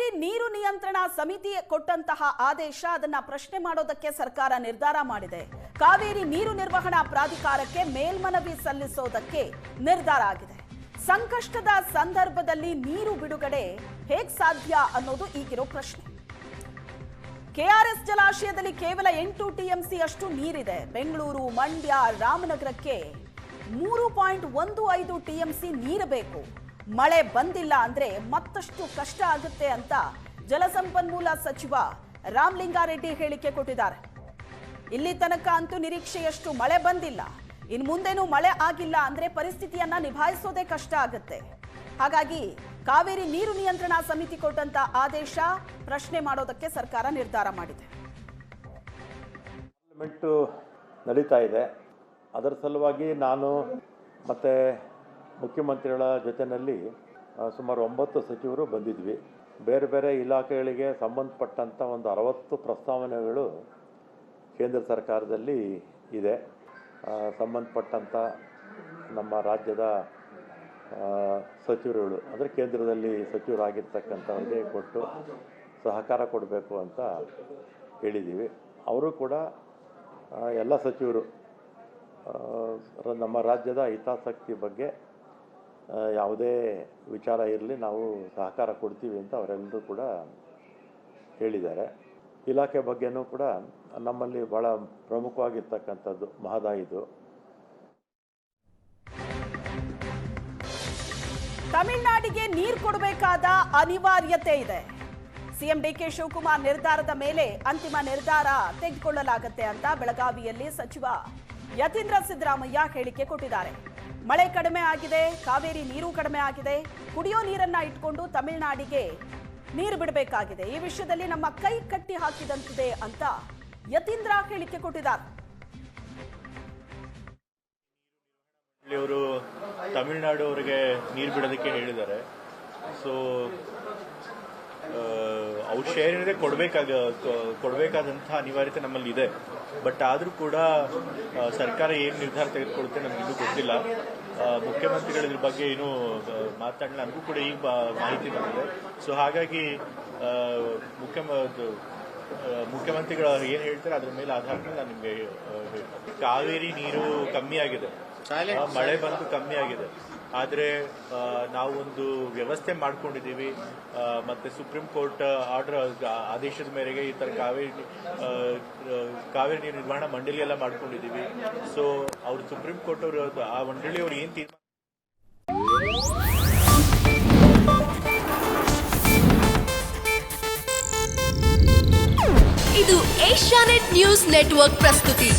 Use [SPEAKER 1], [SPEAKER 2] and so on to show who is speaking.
[SPEAKER 1] ಕಾವೇರಿ ನೀರು ನಿಯಂತ್ರಣ ಸಮಿತಿ ಕೊಟ್ಟಂತಹ ಆದೇಶ ಅದನ್ನ ಪ್ರಶ್ನೆ ಮಾಡೋದಕ್ಕೆ ಸರ್ಕಾರ ನಿರ್ಧಾರ ಮಾಡಿದೆ. ಕಾವೇರಿ ನೀರು ನಿರ್ವಹಣಾ ಪ್ರಾಧಿಕಾರಕ್ಕೆ ಮೇಲ್ಮನವಿ ಸಲ್ಲಿಸೋದಕ್ಕೆ ನಿರ್ಧಾರ ಆಗಿದೆ. ಸಂಕಷ್ಟದ ಸಂದರ್ಭದಲ್ಲಿ ನೀರು ಬಿಡುಗಡೆ ಹೇಗೆ ಸಾಧ್ಯ ಅನ್ನೋದು ಈಗಿರೋ ಪ್ರಶ್ನೆ. ಕೆಆರ್ಎಸ್ ಜಲಾಶಯದಲ್ಲಿ ಕೇವಲ 8 ಟಿಎಂಸಿ ಅಷ್ಟು ನೀರಿದೆ. ಬೆಂಗಳೂರು, ಮಂಡ್ಯ, ರಾಮನಗರಕ್ಕೆ 3.15 ಟಿಎಂಸಿ ನೀರು ಬೇಕು. ಮಳೆ ಬಂದಿಲ್ಲ ಅಂದ್ರೆ ಮತ್ತಷ್ಟು ಕಷ್ಟ ಆಗುತ್ತೆ ಅಂತ ಜಲಸಂಪನ್ಮೂಲ ಸಚಿವ ರಾಮಲಿಂಗಾರೆಡ್ಡಿ ಹೇಳಿಕೆ ಕೊಟ್ಟಿದ್ದಾರೆ. ಇಲ್ಲಿ ತನಕ ಅಂತೂ ನಿರೀಕ್ಷೆಯಷ್ಟು ಮಳೆ ಬಂದಿಲ್ಲ. ಇನ್ನು ಮುಂದೇನೂ ಮಳೆ ಆಗಿಲ್ಲ ಅಂದ್ರೆ ಪರಿಸ್ಥಿತಿಯನ್ನ ನಿಭಾಯಿಸೋದೇ ಕಷ್ಟ ಆಗುತ್ತೆ. ಹಾಗಾಗಿ ಕಾವೇರಿ ನೀರು ನಿಯಂತ್ರಣಾ ಸಮಿತಿ ಕೊಟ್ಟಂತ ಆದೇಶ ಪ್ರಶ್ನೆ ಮಾಡೋದಕ್ಕೆ ಸರ್ಕಾರ ನಿರ್ಧಾರ ಮಾಡಿದೆ.
[SPEAKER 2] ಪಾರ್ಲಿಮೆಂಟ್ ನಡೀತಾ ಇದೆ. ಅದರ ಸಲುವಾಗಿ ನಾನು ಮತ್ತು ಮುಖ್ಯಮಂತ್ರಿಗಳ ಜೊತೆಯಲ್ಲಿ ಸುಮಾರು 9 ಸಚಿವರು ಬಂದಿದ್ವಿ. ಬೇರೆ ಬೇರೆ ಇಲಾಖೆಗಳಿಗೆ ಸಂಬಂಧಪಟ್ಟಂಥ ಒಂದು 60 ಪ್ರಸ್ತಾವನೆಗಳು ಕೇಂದ್ರ ಸರ್ಕಾರದಲ್ಲಿ ಇದೆ. ಸಂಬಂಧಪಟ್ಟಂಥ ನಮ್ಮ ರಾಜ್ಯದ ಸಚಿವರುಗಳು ಅಂದರೆ ಕೇಂದ್ರದಲ್ಲಿ ಸಚಿವರಾಗಿರ್ತಕ್ಕಂಥವ್ರಿಗೆ ಕೊಟ್ಟು ಸಹಕಾರ ಕೊಡಬೇಕು ಅಂತ ಹೇಳಿದ್ದೀವಿ. ಅವರು ಕೂಡ ಎಲ್ಲ ಸಚಿವರು ನಮ್ಮ ರಾಜ್ಯದ ಹಿತಾಸಕ್ತಿ ಬಗ್ಗೆ ಯಾವುದೇ ವಿಚಾರ ಇರಲಿ ನಾವು ಸಹಕಾರ ಕೊಡ್ತೀವಿ ಅಂತ ಅವರೆಲ್ಲರೂ ಕೂಡ ಹೇಳಿದ್ದಾರೆ. ಇಲಾಖೆ ಬಗ್ಗೆನೂ ಕೂಡ ನಮ್ಮಲ್ಲಿ ಭಾಳ ಪ್ರಮುಖವಾಗಿರ್ತಕ್ಕಂಥದ್ದು ಮಹದಾಯಿದು.
[SPEAKER 1] ತಮಿಳುನಾಡಿಗೆ ನೀರು ಕೊಡಬೇಕಾದ ಅನಿವಾರ್ಯತೆ ಇದೆ. ಸಿಎಂ ಡಿಕೆ ಶಿವಕುಮಾರ್ ನಿರ್ಧಾರದ ಮೇಲೆ ಅಂತಿಮ ನಿರ್ಧಾರ ತೆಗೆದುಕೊಳ್ಳಲಾಗುತ್ತೆ ಅಂತ ಬೆಳಗಾವಿಯಲ್ಲಿ ಸಚಿವ ಯತೀಂದ್ರ ಸಿದ್ದರಾಮಯ್ಯ ಹೇಳಿಕೆ ಕೊಟ್ಟಿದ್ದಾರೆ. ಮಳೆ ಕಡಿಮೆ ಆಗಿದೆ, ಕಾವೇರಿ ನೀರು ಕಡಿಮೆ ಆಗಿದೆ, ಕುಡಿಯೋ ನೀರನ್ನ ಇಟ್ಕೊಂಡು ತಮಿಳುನಾಡಿಗೆ ನೀರು ಬಿಡಬೇಕಾಗಿದೆ. ಈ ವಿಷಯದಲ್ಲಿ ನಮ್ಮ ಕೈ ಕಟ್ಟಿ ಹಾಕಿದಂತಿದೆ ಅಂತ ಯತೀಂದ್ರ ಹೇಳಿಕೆ ಕೊಟ್ಟಿದ್ದಾರೆ.
[SPEAKER 3] ಅವರು ತಮಿಳುನಾಡು ಅವರಿಗೆ ನೀರು ಬಿಡೋದಕ್ಕೆ ಹೇಳಿದ್ದಾರೆ. ಸೊ ಅವ್ರ ಶೇರ್ ಏನಿದೆ ಕೊಡಬೇಕಾದಂಥ ಅನಿವಾರ್ಯತೆ ನಮ್ಮಲ್ಲಿ ಇದೆ. ಬಟ್ ಆದರೂ ಕೂಡ ಸರ್ಕಾರ ಏನು ನಿರ್ಧಾರ ತೆಗೆದುಕೊಳ್ಳುತ್ತೆ ನಮ್ಗೆ ಇನ್ನೂ ಗೊತ್ತಿಲ್ಲ. ಮುಖ್ಯಮಂತ್ರಿಗಳು ಇದ್ರ ಬಗ್ಗೆ ಏನೂ ಮಾತಾಡಲಿಲ್ಲ. ನನಗೂ ಕೂಡ ಈಗ ಮಾಹಿತಿ ಬಂದಿದೆ. ಸೊ ಹಾಗಾಗಿ ಮುಖ್ಯಮಂತ್ರಿಗಳು ಏನು ಹೇಳ್ತಾರೆ ಅದ್ರ ಮೇಲೆ ಆಧಾರ ಮೇಲೆ ನಾನು ನಿಮಗೆ ಕಾವೇರಿ ನೀರು ಕಮ್ಮಿ ಆಗಿದೆ, ಮಳೆ ಬಂದು ಕಮ್ಮಿ ಆಗಿದೆ. ಆದರೆ ನಾವೊಂದು ವ್ಯವಸ್ಥೆ ಮಾಡ್ಕೊಂಡಿದ್ದೀವಿ. ಮತ್ತೆ ಸುಪ್ರೀಂ ಕೋರ್ಟ್ ಆರ್ಡರ್ ಆದೇಶದ ಮೇರೆಗೆ ಈ ತರ ಕಾವೇರಿ ನೀರು ನಿರ್ವಹಣಾ ಮಂಡಳಿ ಎಲ್ಲ ಮಾಡ್ಕೊಂಡಿದ್ದೀವಿ. ಸೊ ಅವ್ರು ಸುಪ್ರೀಂ ಕೋರ್ಟ್ ಅವರು ಆ ಮಂಡಳಿಯವರು ಏನ್ ತೀರ್ಮಾನ
[SPEAKER 4] ಇದು ಏಷ್ಯಾನೆಟ್ ನ್ಯೂಸ್ ನೆಟ್ವರ್ಕ್ ಪ್ರಸ್ತುತಿ.